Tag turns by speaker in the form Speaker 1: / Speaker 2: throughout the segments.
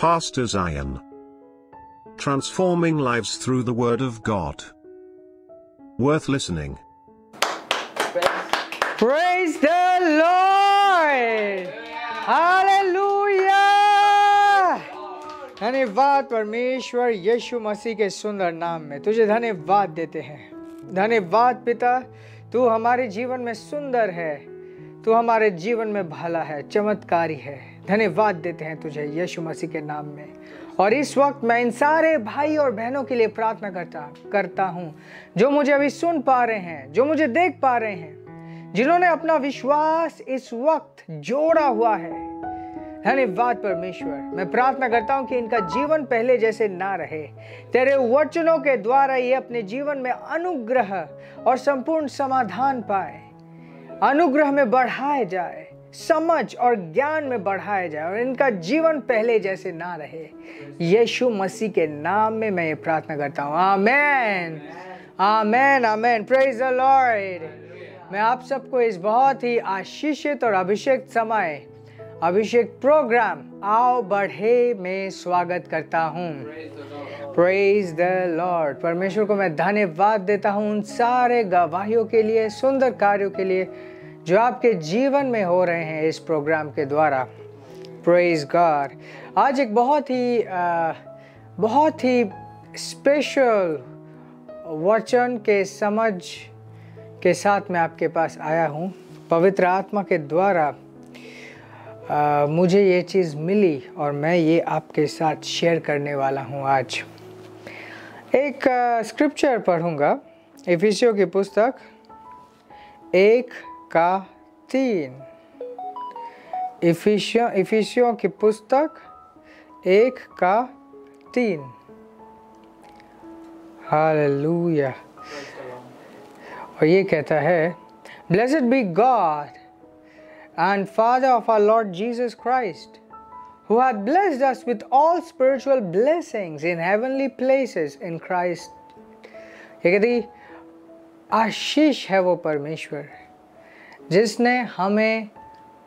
Speaker 1: Pastor Zion. Transforming lives through the Word of God. Worth listening.
Speaker 2: Praise the Lord! Hallelujah! धन्यवाद परमेश्वर यीशु मसीह के सुंदर नाम में तुझे धन्यवाद देते हैं। धन्यवाद पिता, तू हमारे जीवन में सुंदर है, तू हमारे जीवन में भला है, चमत्कारी है। धन्यवाद देते हैं तुझे यीशु मसीह के नाम में। और इस वक्त मैं इन सारे भाई और बहनों के लिए प्रार्थना करता हूँ जो मुझे अभी सुन पा रहे हैं, जो मुझे देख पा रहे हैं, जिन्होंने अपना विश्वास इस वक्त जोड़ा हुआ है। धन्यवाद परमेश्वर। मैं प्रार्थना करता हूँ कि इनका जीवन पहले जैसे ना रहे, तेरे वचनों के द्वारा ये अपने जीवन में अनुग्रह और संपूर्ण समाधान पाए, अनुग्रह में बढ़ाए जाए, समझ और ज्ञान में बढ़ाया जाए और इनका जीवन पहले जैसे ना रहे। यीशु मसीह के नाम में मैं ये प्रार्थना करता हूँ। Amen, amen, amen. Praise the Lord. मैं आप सबको इस बहुत ही आशीषित और अभिषेक समय, अभिषेक प्रोग्राम आओ बढ़े में स्वागत करता हूँ। Praise the Lord. परमेश्वर को मैं धन्यवाद देता हूँ उन सारे गवाहियों के लिए, सुंदर कार्यों के लिए जो आपके जीवन में हो रहे हैं इस प्रोग्राम के द्वारा। Praise God. आज एक बहुत ही स्पेशल वचन के समझ के साथ मैं आपके पास आया हूँ। पवित्र आत्मा के द्वारा मुझे ये चीज़ मिली और मैं ये आपके साथ शेयर करने वाला हूँ। आज एक स्क्रिप्चर पढ़ूँगा, इफिसियों की पुस्तक 1:3। इफिसियों की पुस्तक 1:3। हालेलुया। और ये कहता है, blessed be God and Father of our Lord Jesus Christ, who hath blessed us with all spiritual blessings in heavenly places in Christ। ये कहती आशीष है वो परमेश्वर जिसने हमें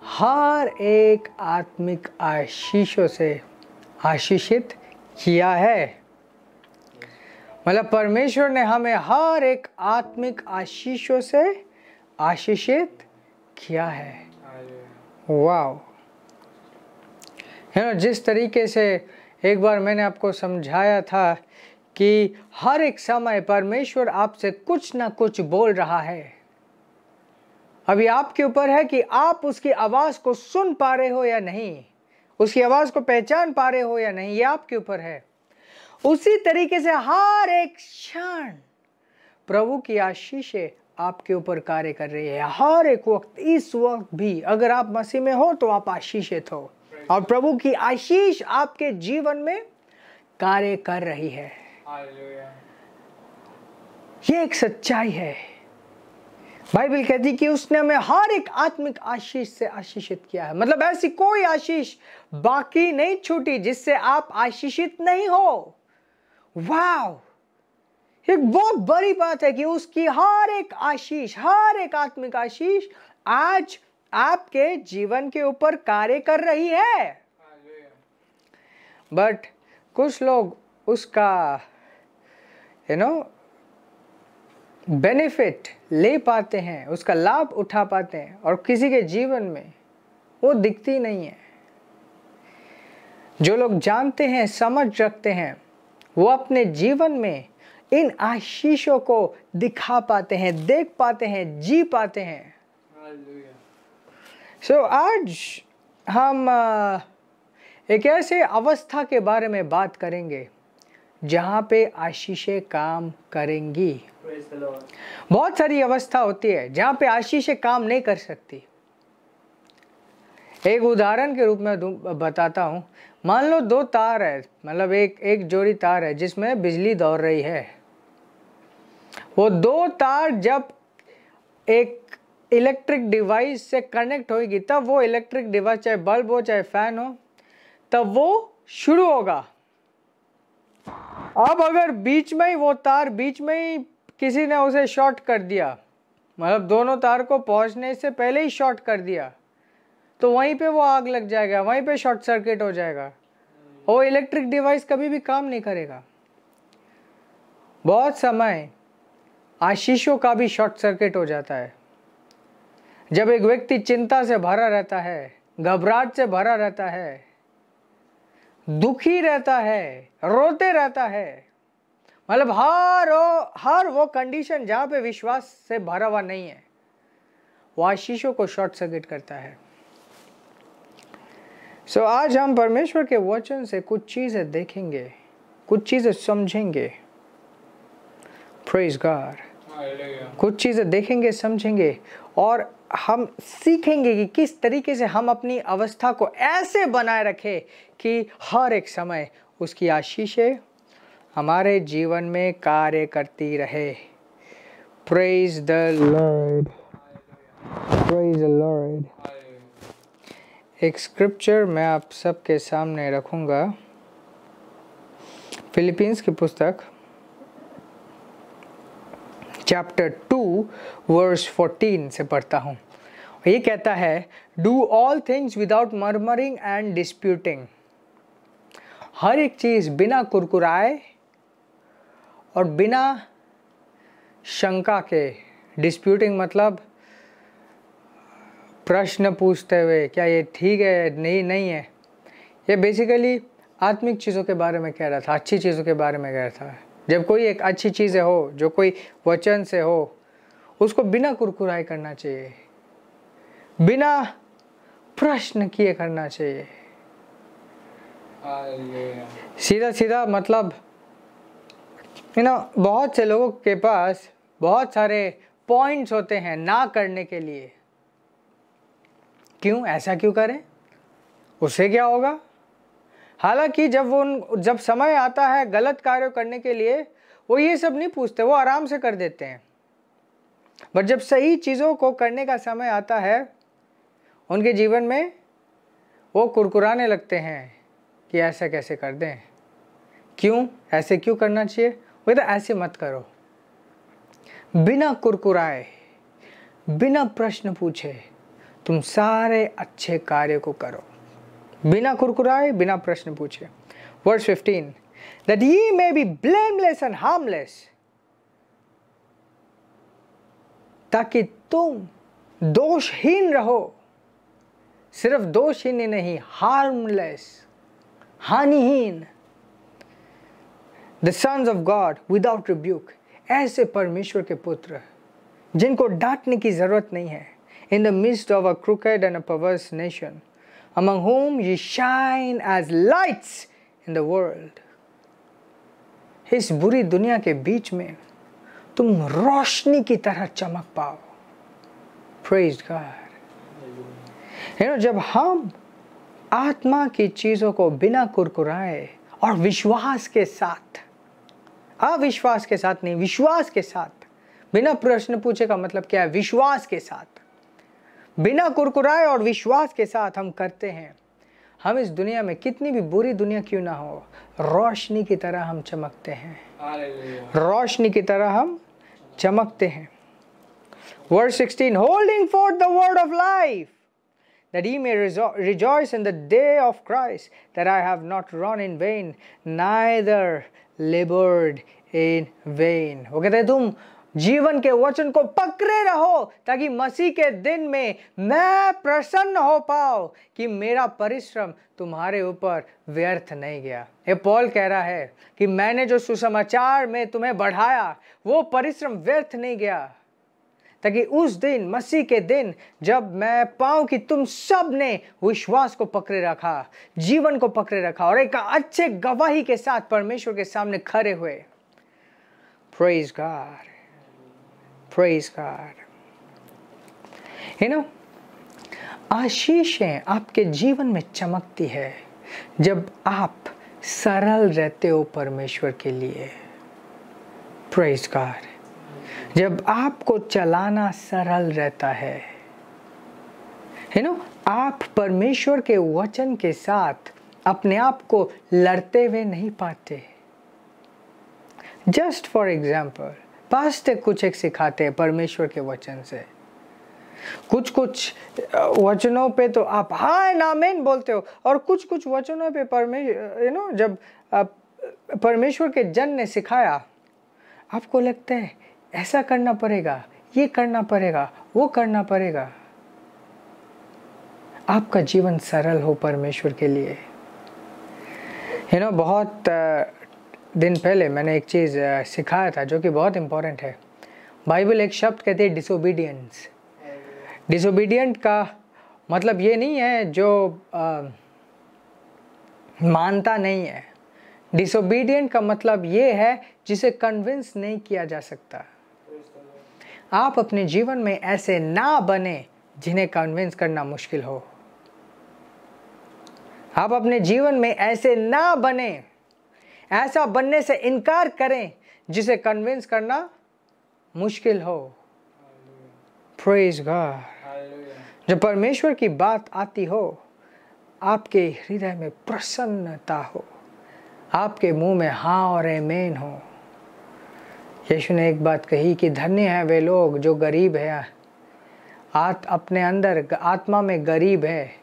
Speaker 2: हर एक आत्मिक आशीषों से आशीषित किया है। मतलब परमेश्वर ने हमें हर एक आत्मिक आशीषों से आशीषित किया है। वाव। जिस तरीके से एक बार मैंने आपको समझाया था कि हर एक समय परमेश्वर आपसे कुछ ना कुछ बोल रहा है। अभी आपके ऊपर है कि आप उसकी आवाज़ को सुन पा रहे हो या नहीं, उसकी आवाज़ को पहचान पा रहे हो या नहीं, ये आपके ऊपर है। उसी तरीके से हर एक क्षण प्रभु की आशीषें आपके ऊपर कार्य कर रही है। हर एक वक्त, इस वक्त भी अगर आप मसीह में हो तो आप आशीषित हो और प्रभु की आशीष आपके जीवन में कार्य कर रही है। ये एक सच्चाई है। बाइबल कहती कि उसने हमें हर एक आत्मिक आशीष से आशीषित किया है। मतलब ऐसी कोई आशीष बाकी नहीं छूटी जिससे आप आशीषित नहीं हो। वाव, एक बहुत बड़ी बात है कि उसकी हर एक आशीष, हर एक आत्मिक आशीष आज आपके जीवन के ऊपर कार्य कर रही है। बट कुछ लोग उसका बेनिफिट ले पाते हैं, उसका लाभ उठा पाते हैं और किसी के जीवन में वो दिखती नहीं है। जो लोग जानते हैं, समझ रखते हैं, वो अपने जीवन में इन आशीषों को दिखा पाते हैं, देख पाते हैं, जी पाते हैं। आज हम एक ऐसे अवस्था के बारे में बात करेंगे जहाँ पे आशीषें काम करेंगी। बहुत सारी अवस्था होती है जहाँ पे आशीषें काम नहीं कर सकती। एक उदाहरण के रूप में बताता हूँ। मान लो दो तार है, मतलब एक जोड़ी तार है जिसमें बिजली दौड़ रही है। वो दो तार जब एक इलेक्ट्रिक डिवाइस से कनेक्ट होगी तब वो इलेक्ट्रिक डिवाइस, चाहे बल्ब हो चाहे फैन हो, तब वो शुरू होगा। अब अगर बीच में ही वो तार, बीच में ही किसी ने उसे शॉर्ट कर दिया, मतलब दोनों तार को पहुंचने से पहले ही शॉर्ट कर दिया, तो वहीं पे वो आग लग जाएगा, वहीं पे शॉर्ट सर्किट हो जाएगा। वो इलेक्ट्रिक डिवाइस कभी भी काम नहीं करेगा। बहुत समय आशीषों का भी शॉर्ट सर्किट हो जाता है। जब एक व्यक्ति चिंता से भरा रहता है, घबराहट से भरा रहता है, दुखी रहता है, रोते रहता है, मतलब हर वो कंडीशन जहां पे विश्वास से भरा हुआ नहीं है, वो आशीषों को शॉर्ट सर्किट करता है। सो आज हम परमेश्वर के वचन से कुछ चीजें देखेंगे, कुछ चीजें समझेंगे। Praise God. कुछ चीजें देखेंगे, समझेंगे और हम सीखेंगे कि किस तरीके से हम अपनी अवस्था को ऐसे बनाए रखें कि हर एक समय उसकी आशीषें हमारे जीवन में कार्य करती रहे। Praise the Lord, praise the Lord. एक स्क्रिप्चर मैं आप सबके सामने रखूंगा, फिलिपींस की पुस्तक चैप्टर 2 वर्स 14 से पढ़ता हूँ। ये कहता है, do all things without murmuring and disputing. हर एक चीज बिना कुरकुराए और बिना शंका के। डिस्प्यूटिंग मतलब प्रश्न पूछते हुए, क्या ये ठीक है, नहीं है। ये बेसिकली आत्मिक चीज़ों के बारे में कह रहा था, अच्छी चीज़ों के बारे में कह रहा था। जब कोई एक अच्छी चीज़ हो, जो कोई वचन से हो, उसको बिना कुरकुराई करना चाहिए, बिना प्रश्न किए करना चाहिए। सीधा सीधा मतलब बहुत से लोगों के पास बहुत सारे पॉइंट्स होते हैं ना करने के लिए। क्यों, ऐसा क्यों करें, उससे क्या होगा। हालांकि जब समय आता है गलत कार्य करने के लिए, वो ये सब नहीं पूछते, वो आराम से कर देते हैं। बट जब सही चीज़ों को करने का समय आता है उनके जीवन में, वो कुरकुराने लगते हैं कि ऐसा कैसे कर दें, क्यों, ऐसे क्यों करना चाहिए। वो तो ऐसे मत करो। बिना कुरकुराए, बिना प्रश्न पूछे तुम सारे अच्छे कार्य को करो, बिना कुरकुराए, बिना प्रश्न पूछे। Verse 15, that ye may be blameless and harmless, ताकि तुम दोषहीन रहो। सिर्फ दोषहीन ही नहीं, harmless, हानिहीन। The sons of God without rebuke, ऐसे परमेश्वर के पुत्र जिनको डांटने की जरूरत नहीं है। In the midst of a crooked and a perverse nation, among whom ye shine as lights in the world. इस बुरी दुनिया के बीच में तुम रोशनी की तरह चमक पाओ। Praise God. जब हम आत्मा की चीजों को बिना कुरकुराए और विश्वास के साथ, अविश्वास के साथ नहीं, विश्वास के साथ, बिना प्रश्न पूछे का मतलब क्या है, विश्वास के साथ, बिना कुरकुराए और विश्वास के साथ हम करते हैं, हम इस दुनिया में, कितनी भी बुरी दुनिया क्यों ना हो, रोशनी की तरह हम चमकते हैं। रोशनी की तरह हम चमकते हैं। Verse 16, holding forth the word of life, that ye may rejoice in the day of Christ, that I have not run in vain, neither labored in vain. वो कहते हैं तुम जीवन के वचन को पकड़े रहो, ताकि मसीह के दिन में मैं प्रसन्न हो पाऊं कि मेरा परिश्रम तुम्हारे ऊपर व्यर्थ नहीं गया। ये पॉल कह रहा है कि मैंने जो सुसमाचार में तुम्हें बढ़ाया, वो परिश्रम व्यर्थ नहीं गया, ताकि उस दिन, मसीह के दिन, जब मैं पाऊं कि तुम सब ने विश्वास को पकड़े रखा, जीवन को पकड़े रखा और एक अच्छे गवाही के साथ परमेश्वर के सामने खड़े हुए। Praise God, praise God. आशीषें आपके जीवन में चमकती है जब आप सरल रहते हो परमेश्वर के लिए। Praise God. जब आपको चलाना सरल रहता है, आप परमेश्वर के वचन के साथ अपने आप को लड़ते हुए नहीं पाते। जस्ट फॉर एग्जाम्पल, पास्टर कुछ एक सिखाते हैं परमेश्वर के वचन से, कुछ कुछ वचनों पे तो आप हाय आमीन बोलते हो, और कुछ कुछ वचनों पे परमेश्वर जब परमेश्वर के जन ने सिखाया, आपको लगता है ऐसा करना पड़ेगा, ये करना पड़ेगा, वो करना पड़ेगा। आपका जीवन सरल हो परमेश्वर के लिए। बहुत दिन पहले मैंने एक चीज़ सिखाया था जो कि बहुत इम्पोर्टेंट है। बाइबल एक शब्द कहती है डिसोबीडियंस। डिसोबीडियंट का मतलब ये नहीं है जो मानता नहीं है। डिसोबीडियंट का मतलब ये है जिसे कन्विंस नहीं किया जा सकता। आप अपने जीवन में ऐसे ना बने जिन्हें कन्विंस करना मुश्किल हो। आप अपने जीवन में ऐसे ना बने, ऐसा बनने से इनकार करें जिसे कन्विंस करना मुश्किल हो। Praise God. जब परमेश्वर की बात आती हो, आपके हृदय में प्रसन्नता हो, आपके मुंह में हाँ और आमीन हो। यीशु ने एक बात कही कि धन्य है वे लोग जो गरीब है, अपने अंदर आत्मा में गरीब है।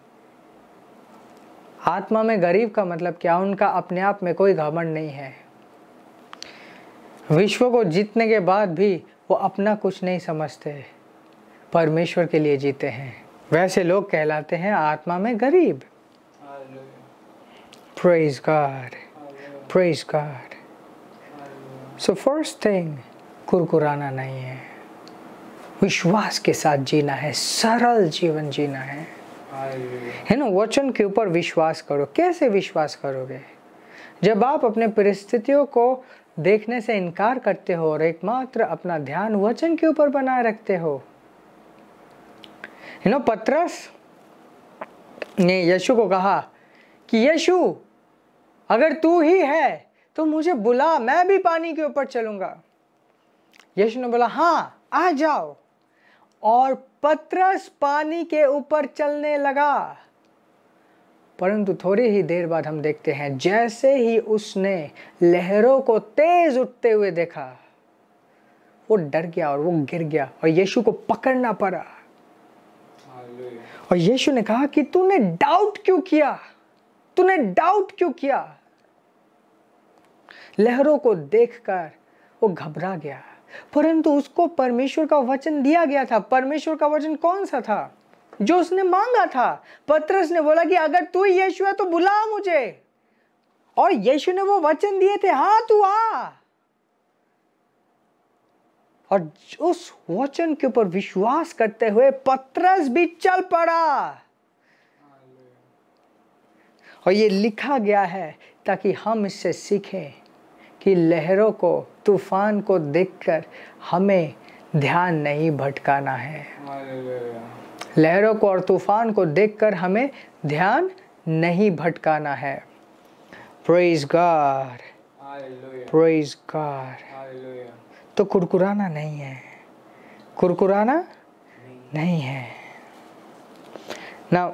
Speaker 2: आत्मा में गरीब का मतलब क्या? उनका अपने आप में कोई घमंड नहीं है। विश्व को जीतने के बाद भी वो अपना कुछ नहीं समझते, परमेश्वर के लिए जीते हैं। वैसे लोग कहलाते हैं आत्मा में गरीब। Praise God, praise God. So first thing, कुरकुराना नहीं है, विश्वास के साथ जीना है, सरल जीवन जीना है ना। वचन के ऊपर विश्वास करो। कैसे विश्वास करोगे? जब आप अपने परिस्थितियों को देखने से इनकार करते हो और एकमात्र अपना ध्यान वचन के ऊपर बनाए रखते हो। पतरस ने यीशु को कहा कि यीशु अगर तू ही है तो मुझे बुला, मैं भी पानी के ऊपर चलूंगा। यीशु ने बोला हाँ आ जाओ, और पतरस पानी के ऊपर चलने लगा। परंतु थोड़ी ही देर बाद हम देखते हैं जैसे ही उसने लहरों को तेज उठते हुए देखा, वो डर गया और वो गिर गया और यीशु को पकड़ना पड़ा। और यीशु ने कहा कि तूने डाउट क्यों किया? तूने डाउट क्यों किया? लहरों को देखकर वो घबरा गया, परंतु उसको परमेश्वर का वचन दिया गया था। परमेश्वर का वचन कौन सा था? जो उसने मांगा था। पतरस ने बोला कि अगर तू यीशु है तो बुला मुझे, और यीशु ने वो वचन दिए थे, हाँ तू आ। और उस वचन के ऊपर विश्वास करते हुए पतरस भी चल पड़ा। और ये लिखा गया है ताकि हम इससे सीखें कि लहरों को, तूफान को देखकर हमें ध्यान नहीं भटकाना है। लहरों को और तूफान को देखकर हमें ध्यान नहीं भटकाना है। Praise God, praise God. तो कुरकुराना नहीं है, कुरकुराना नहीं है। नाउ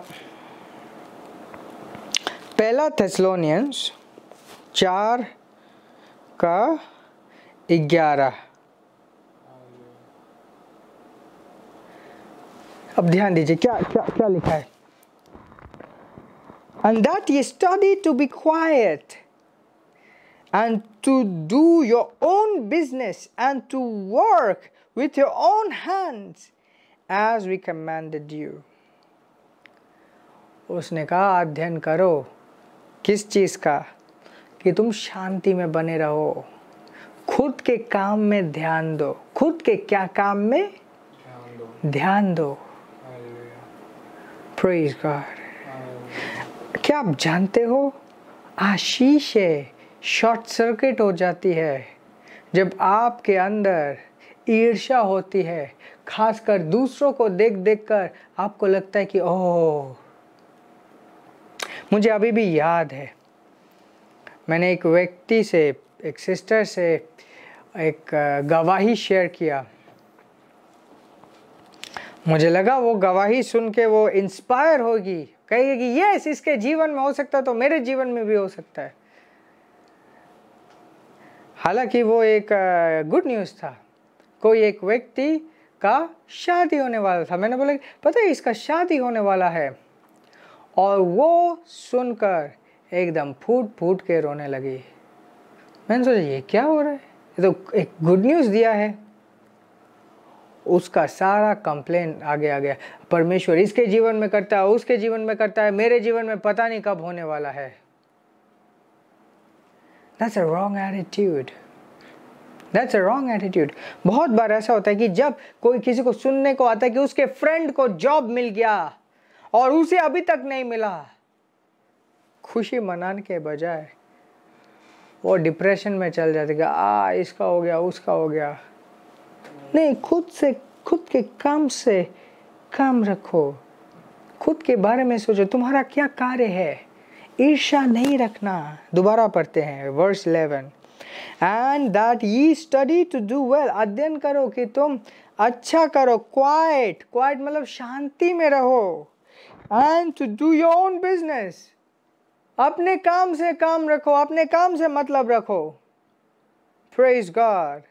Speaker 2: पहला थेसलोनियंस 4:11। अब ध्यान दीजिए क्या क्या क्या लिखा है। And that ye study to be quiet and to do your own business and to work with your own hands as we commanded you. उसने कहा अध्ययन करो। किस चीज़ का? कि तुम शांति में बने रहो, खुद के काम में ध्यान दो। खुद के क्या काम में? ध्यान दो। Praise God. क्या आप जानते हो आशीषें शॉर्ट सर्किट हो जाती है जब आपके अंदर ईर्ष्या होती है, खासकर दूसरों को देख देख कर आपको लगता है कि ओह। मुझे अभी भी याद है, मैंने एक व्यक्ति से, एक सिस्टर से एक गवाही शेयर किया। मुझे लगा वो गवाही सुन के वो इंस्पायर होगी, कहेगी कि यस इसके जीवन में हो सकता है तो मेरे जीवन में भी हो सकता है। हालांकि वो एक गुड न्यूज़ था। कोई एक व्यक्ति का शादी होने वाला था। मैंने बोला पता है इसका शादी होने वाला है, और वो सुनकर एकदम फूट फूट के रोने लगी। मैंने सोचा ये क्या हो रहा है, ये तो एक गुड न्यूज़ दिया है। उसका सारा कंप्लेन आगे आ गया, परमेश्वर इसके जीवन में करता है, उसके जीवन में करता है, मेरे जीवन में पता नहीं कब होने वाला है। That's a wrong attitude. That's a wrong attitude. बहुत बार ऐसा होता है कि जब कोई किसी को सुनने को आता है कि उसके फ्रेंड को जॉब मिल गया और उसे अभी तक नहीं मिला, खुशी मनाने के बजाय वो डिप्रेशन में चल जाते कि इसका हो गया, उसका हो गया। नहीं, खुद के काम से काम रखो, खुद के बारे में सोचो, तुम्हारा क्या कार्य है। ईर्ष्या नहीं रखना। दोबारा पढ़ते हैं verse 11, and that ye study to do well, अध्ययन करो कि तुम अच्छा करो। क्वाइट मतलब शांति में रहो। And to do your own business, अपने काम से काम रखो, अपने काम से मतलब रखो। Praise God.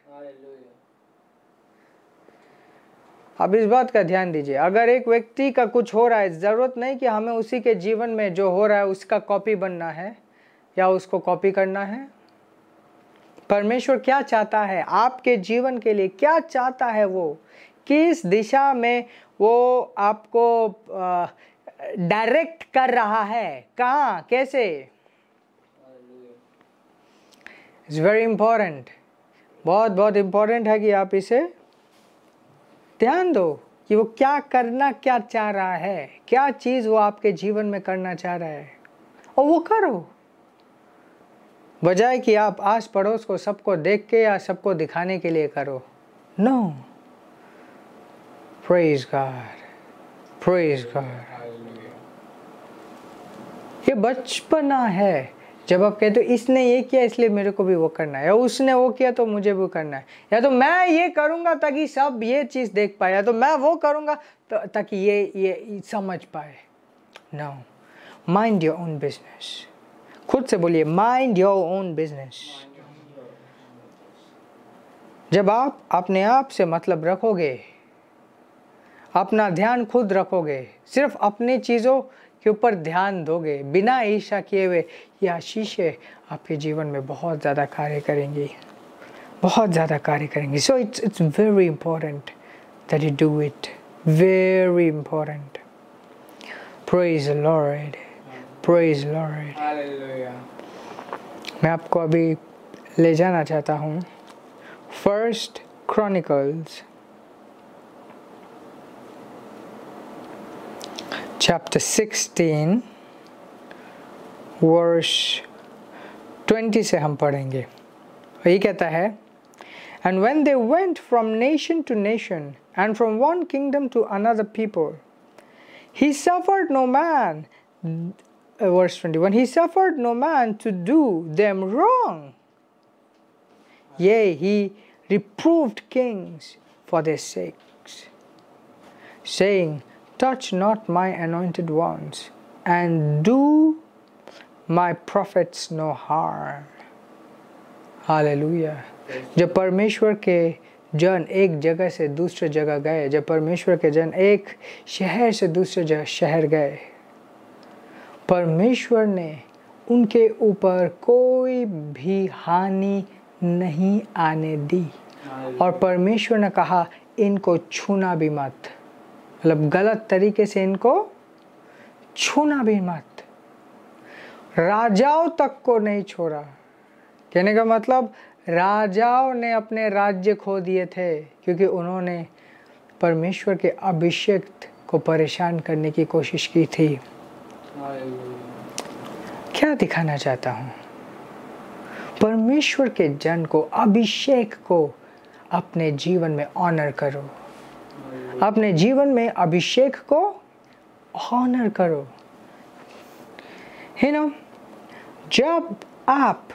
Speaker 2: अब इस बात का ध्यान दीजिए, अगर एक व्यक्ति का कुछ हो रहा है, ज़रूरत नहीं कि हमें उसी के जीवन में जो हो रहा है उसका कॉपी बनना है या उसको कॉपी करना है। परमेश्वर क्या चाहता है आपके जीवन के लिए, क्या चाहता है वो, किस दिशा में वो आपको डायरेक्ट कर रहा है, कहाँ, कैसे। इट्स वेरी इंपॉर्टेंट, बहुत इम्पोर्टेंट है कि आप इसे ध्यान दो कि वो क्या करना क्या चाह रहा है, क्या चीज़ वो आपके जीवन में करना चाह रहा है, और वो करो, बजाय कि आप आस पड़ोस को सबको देख के या सबको दिखाने के लिए करो। No, praise God, praise God. ये बचपना है, जब आप कहते हो इसने ये किया इसलिए मेरे को भी वो करना है, या उसने वो किया तो मुझे भी करना है, या तो मैं ये करूँगा ताकि सब ये चीज़ देख पाए, या तो मैं वो करूँगा तो ताकि ये समझ पाए। No, mind your own business. खुद से बोलिए, माइंड योर ओन बिजनेस। जब आप अपने आप से मतलब रखोगे, अपना ध्यान खुद रखोगे, सिर्फ अपनी चीज़ों के ऊपर ध्यान दोगे बिना ईर्ष्या किए हुए, ये आशीषें आपके जीवन में बहुत ज़्यादा कार्य करेंगी, बहुत ज़्यादा कार्य करेंगी। So it's very important that you do it, very important. Praise the Lord, praise the Lord. Hallelujah. मैं आपको अभी ले जाना चाहता हूँ फर्स्ट क्रॉनिकल्स chapter 16 verse 20 से हम पढ़ेंगे। ये कहता है, and when they went from nation to nation and from one kingdom to another people, he suffered no man, verse 21, he suffered no man to do them wrong. Yea, he reproved kings for their sakes, saying, touch not my anointed ones, and do my prophets no harm. Hallelujah. जब परमेश्वर के जन एक जगह से दूसरे जगह गए, जब परमेश्वर के जन एक शहर से दूसरे शहर गए, परमेश्वर ने उनके ऊपर कोई भी हानि नहीं आने दी, और परमेश्वर ने कहा इनको छूना भी मत, मतलब गलत तरीके से इनको छूना भी मत। राजाओं तक को नहीं छोड़ा। कहने का मतलब राजाओं ने अपने राज्य खो दिए थे क्योंकि उन्होंने परमेश्वर के अभिषेक को परेशान करने की कोशिश की थी। क्या दिखाना चाहता हूँ? परमेश्वर के जन को, अभिषेक को अपने जीवन में ऑनर करो, अपने जीवन में अभिषेक को ऑनर करो। जब आप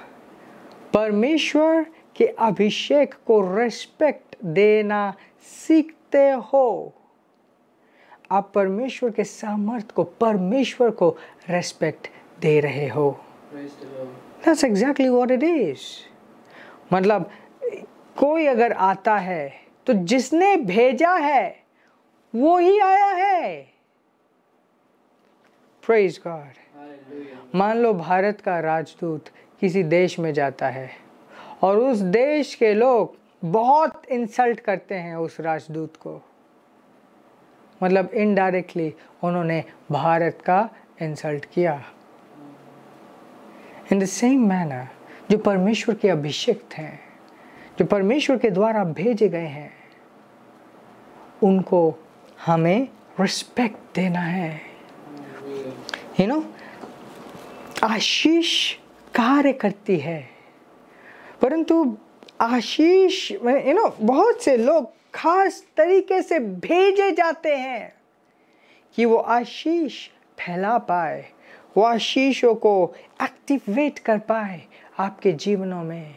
Speaker 2: परमेश्वर के अभिषेक को रिस्पेक्ट देना सीखते हो, आप परमेश्वर के सामर्थ्य को, परमेश्वर को रिस्पेक्ट दे रहे हो। That's exactly what it is। मतलब कोई अगर आता है तो जिसने भेजा है वो ही आया है। Praise God. मान लो भारत का राजदूत किसी देश में जाता है और उस देश के लोग बहुत इंसल्ट करते हैं उस राजदूत को, मतलब इनडायरेक्टली उन्होंने भारत का इंसल्ट किया। इन द सेम मैनर जो परमेश्वर के अभिषिक्त हैं, जो परमेश्वर के द्वारा भेजे गए हैं, उनको हमें रिस्पेक्ट देना है। यू नो, आशीष कार्य करती है, परंतु आशीष बहुत से लोग खास तरीके से भेजे जाते हैं कि वो आशीष फैला पाए, वो आशीषों को एक्टिवेट कर पाए आपके जीवनों में,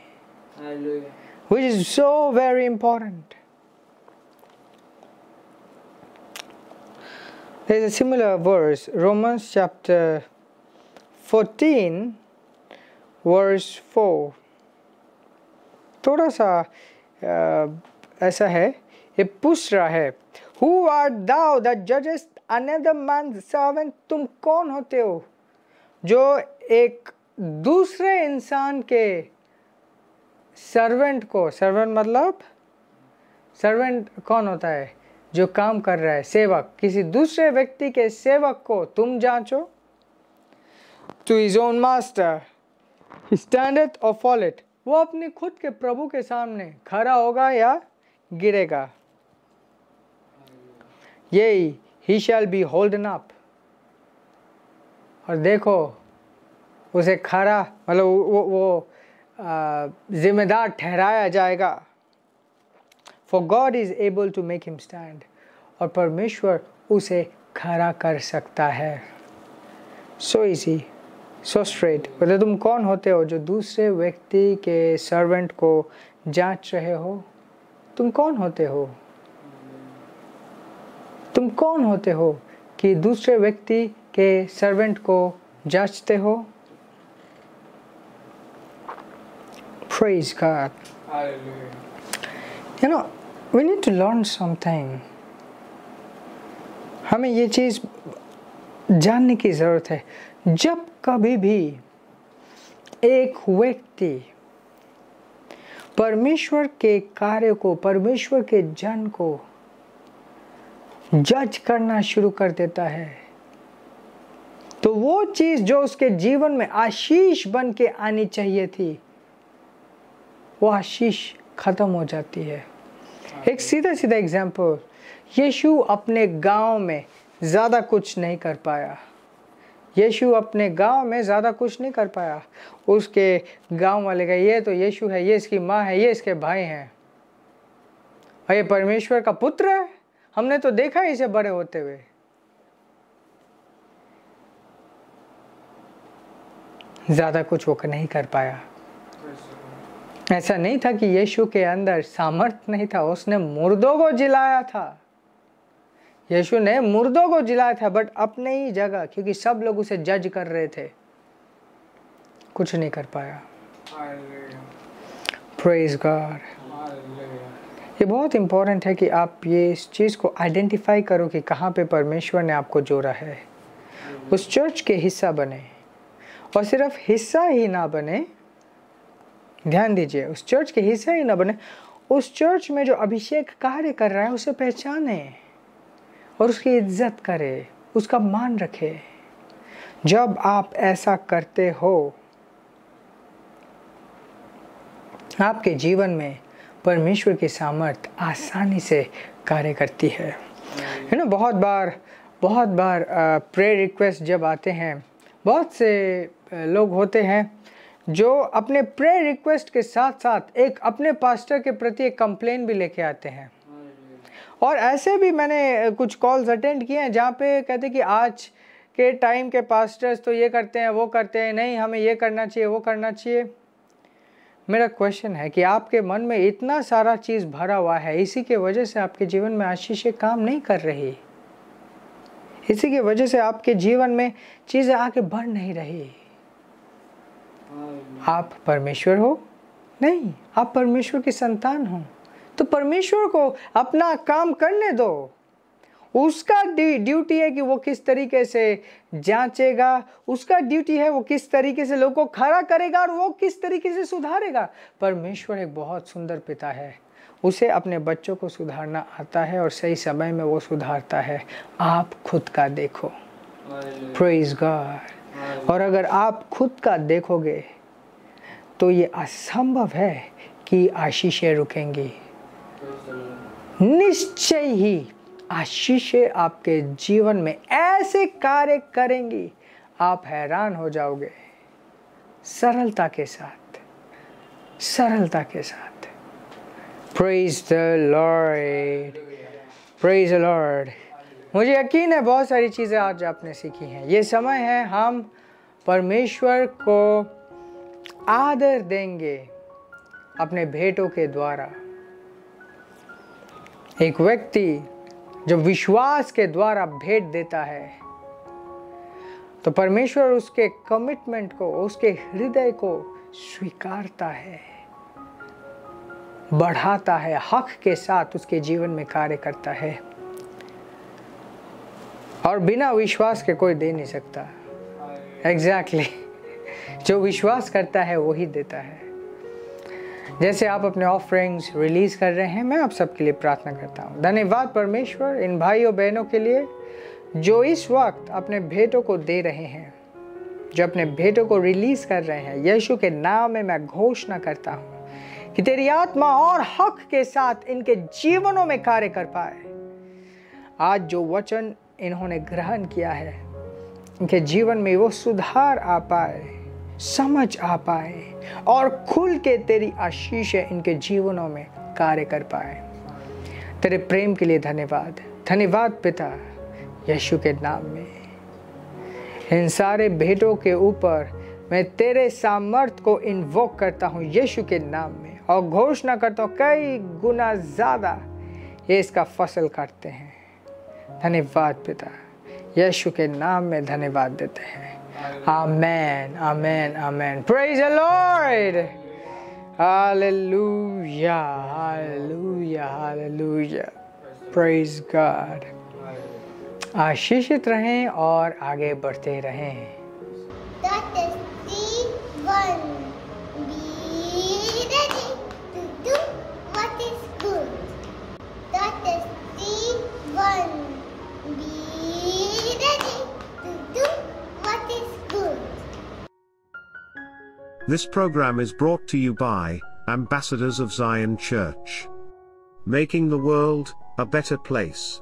Speaker 2: which is so very important. There is a similar verse, Romans chapter 14 verse 4. थोड़ा सा ऐसा है, ये पूछ रहा है, Who art thou that judgest another man's servant? तुम कौन होते हो जो एक दूसरे इंसान के सर्वेंट को, सर्वेंट मतलब सर्वेंट कौन होता है? जो काम कर रहा है, सेवक, किसी दूसरे व्यक्ति के सेवक को तुम जांचो। To his own master he standeth or falleth, वो अपने खुद के प्रभु के सामने खड़ा होगा या गिरेगा। यही he shall be holden up, और देखो उसे खड़ा मतलब वो जिम्मेदार ठहराया जाएगा। For God is able to make him stand, और परमेश्वर उसे खड़ा कर सकता है। So easy, so straight। बोले तुम कौन होते हो जो दूसरे व्यक्ति के सर्वेंट को जांच रहे हो? तुम कौन होते हो? तुम कौन होते हो कि दूसरे व्यक्ति के सर्वेंट को जांचते हो? Praise God.
Speaker 3: Hallelujah.
Speaker 2: You know, we need to learn something. हमें ये चीज़ जानने की ज़रूरत है। जब कभी भी एक व्यक्ति परमेश्वर के कार्य को, परमेश्वर के जन को जज करना शुरू कर देता है, तो वो चीज़ जो उसके जीवन में आशीष बन के आनी चाहिए थी, वो आशीष खत्म हो जाती है। एक सीधा सीधा एग्जाम्पल, यीशु अपने गांव में ज़्यादा कुछ नहीं कर पाया। यीशु अपने गांव में ज़्यादा कुछ नहीं कर पाया। उसके गांव वाले कहे ये तो यीशु है, ये इसकी माँ है, ये इसके भाई हैं, और ये परमेश्वर का पुत्र है, हमने तो देखा है इसे बड़े होते हुए। ज़्यादा कुछ वो नहीं कर पाया। ऐसा नहीं था कि यीशु के अंदर सामर्थ्य नहीं था, उसने मुर्दों को जिलाया था। यीशु ने मुर्दों को जिलाया था, बट अपने ही जगह, क्योंकि सब लोग उसे जज कर रहे थे, कुछ नहीं कर पाया। Praise God. ये बहुत इम्पोर्टेंट है कि आप ये इस चीज़ को आइडेंटिफाई करो कि कहाँ पे परमेश्वर ने आपको जोड़ा है। उस चर्च के हिस्सा बने, और सिर्फ हिस्सा ही ना बने, ध्यान दीजिए, उस चर्च के हिस्सा ही ना बने, उस चर्च में जो अभिषेक कार्य कर रहा है उसे पहचाने और उसकी इज्जत करे, उसका मान रखे। जब आप ऐसा करते हो, आपके जीवन में परमेश्वर की सामर्थ आसानी से कार्य करती है। बहुत बार प्रेयर रिक्वेस्ट जब आते हैं, बहुत से लोग होते हैं जो अपने प्रेयर रिक्वेस्ट के साथ साथ एक अपने पास्टर के प्रति एक कंप्लेन भी लेके आते हैं। और ऐसे भी मैंने कुछ कॉल्स अटेंड किए हैं जहाँ पे कहते हैं कि आज के टाइम के पास्टर्स तो ये करते हैं, वो करते हैं, नहीं हमें ये करना चाहिए, वो करना चाहिए। मेरा क्वेश्चन है कि आपके मन में इतना सारा चीज़ भरा हुआ है, इसी के वजह से आपके जीवन में आशीषें काम नहीं कर रही, इसी की वजह से आपके जीवन में चीज़ें आगे बढ़ नहीं रही। आप परमेश्वर हो? नहीं, आप परमेश्वर की संतान हो। तो परमेश्वर को अपना काम करने दो। उसका ड्यूटी है कि वो किस तरीके से जांचेगा, उसका ड्यूटी है वो किस तरीके से लोगों को खड़ा करेगा और वो किस तरीके से सुधारेगा। परमेश्वर एक बहुत सुंदर पिता है, उसे अपने बच्चों को सुधारना आता है और सही समय में वो सुधारता है। आप खुद का देखो, प्रेज गॉड। और अगर आप खुद का देखोगे तो ये असंभव है कि आशीषें रुकेंगी। निश्चय ही आशीषें आपके जीवन में ऐसे कार्य करेंगी, आप हैरान हो जाओगे। सरलता के साथ, सरलता के साथ। Praise the Lord, praise the Lord. मुझे यकीन है बहुत सारी चीज़ें आज आपने सीखी हैं। ये समय है हम परमेश्वर को आदर देंगे अपने भेंटों के द्वारा। एक व्यक्ति जो विश्वास के द्वारा भेंट देता है तो परमेश्वर उसके कमिटमेंट को, उसके हृदय को स्वीकारता है, बढ़ाता है, हक के साथ उसके जीवन में कार्य करता है। और बिना विश्वास के कोई दे नहीं सकता। एग्जैक्टली जो विश्वास करता है वही देता है। जैसे आप अपने ऑफरिंग्स रिलीज कर रहे हैं, मैं आप सबके लिए प्रार्थना करता हूँ। धन्यवाद परमेश्वर इन भाइयों बहनों के लिए जो इस वक्त अपने भेंटों को दे रहे हैं, जो अपने भेंटों को रिलीज कर रहे हैं। यीशु के नाम में मैं घोषणा करता हूँ कि तेरी आत्मा और हक के साथ इनके जीवनों में कार्य कर पाए। आज जो वचन इन्होंने ग्रहण किया है, इनके जीवन में वो सुधार आ पाए, समझ आ पाए और खुल के तेरी आशीष इनके जीवनों में कार्य कर पाए। तेरे प्रेम के लिए धन्यवाद, धन्यवाद पिता, यीशु के नाम में। इन सारे भेंटों के ऊपर मैं तेरे सामर्थ को इन्वोक करता हूँ यीशु के नाम में और घोषणा करता हूँ कई गुना ज़्यादा ये इसका फसल काटते हैं। धन्यवाद पिता, यीशु के नाम में धन्यवाद देते हैं। Amen, amen, amen. Praise the Lord, hallelujah, hallelujah, hallelujah. Praise God. आशीषित रहें और आगे बढ़ते रहें।
Speaker 3: That is Stephen. Be ready to do what is good. That is Stephen. Be ready to do what is good.
Speaker 1: This program is brought to you by Ambassadors of Zion Church, making the world a better place.